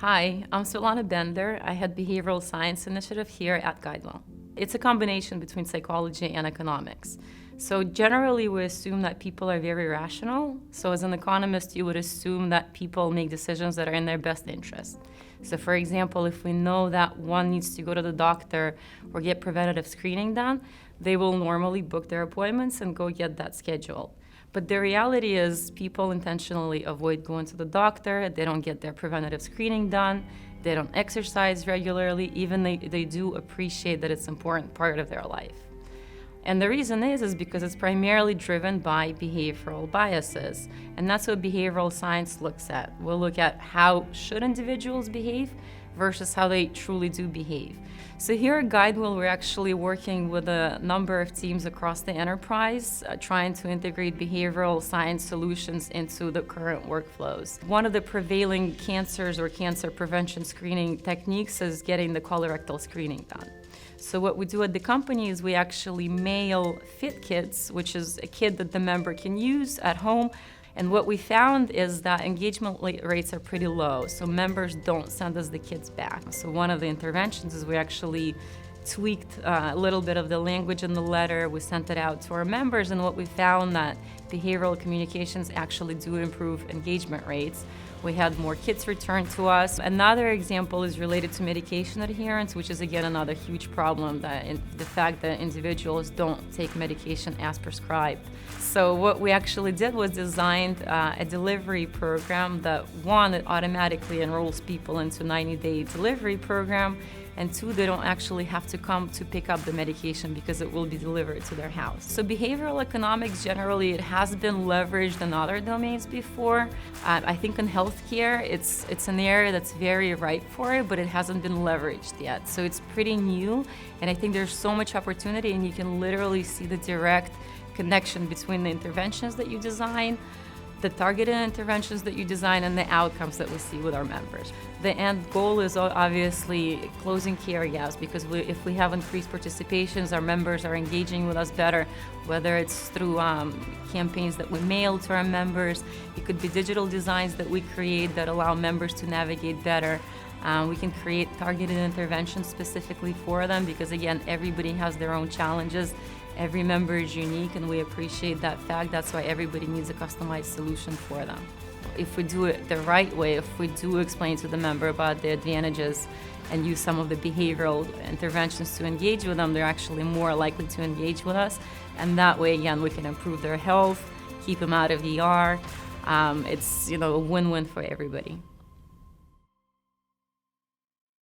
Hi, I'm Svetlana Bender. I head Behavioral Science Initiative here at GuideWell. It's a combination between psychology and economics. So generally we assume that people are very rational. So as an economist, you would assume that people make decisions that are in their best interest. So for example, if we know that one needs to go to the doctor or get preventative screening done, they will normally book their appointments and go get that scheduled. But the reality is people intentionally avoid going to the doctor, they don't get their preventative screening done, they don't exercise regularly, even they do appreciate that it's an important part of their life. And the reason is because it's primarily driven by behavioral biases. And that's what behavioral science looks at. We'll look at how should individuals behave versus how they truly do behave. So here at GuideWell, we're actually working with a number of teams across the enterprise, trying to integrate behavioral science solutions into the current workflows. One of the prevailing cancers or cancer prevention screening techniques is getting the colorectal screening done. So what we do at the company is we actually mail fit kits, which is a kit that the member can use at home. And what we found is that engagement rates are pretty low, so members don't send us the kits back. So one of the interventions is we actually tweaked a little bit of the language in the letter. We sent it out to our members, and what we found that behavioral communications actually do improve engagement rates. We had more kits returned to us. Another example is related to medication adherence, which is again another huge problem, the fact that individuals don't take medication as prescribed. So what we actually did was designed a delivery program that, one, it automatically enrolls people into a 90-day delivery program, and two, they don't actually have to come to pick up the medication because it will be delivered to their house. So behavioral economics, generally, it has been leveraged in other domains before. I think in healthcare, it's an area that's very ripe for it, but it hasn't been leveraged yet. So it's pretty new, and I think there's so much opportunity, and you can literally see the direct connection between the interventions that you design, the targeted interventions that you design, and the outcomes that we see with our members. The end goal is obviously closing care gaps, because if we have increased participations, our members are engaging with us better, whether it's through campaigns that we mail to our members. It could be digital designs that we create that allow members to navigate better. We can create targeted interventions specifically for them because, again, everybody has their own challenges. Every member is unique, and we appreciate that fact. That's why everybody needs a customized solution for them. If we do it the right way, if we do explain to the member about the advantages and use some of the behavioral interventions to engage with them, they're actually more likely to engage with us. And that way, again, we can improve their health, keep them out of ER. It's a win-win for everybody.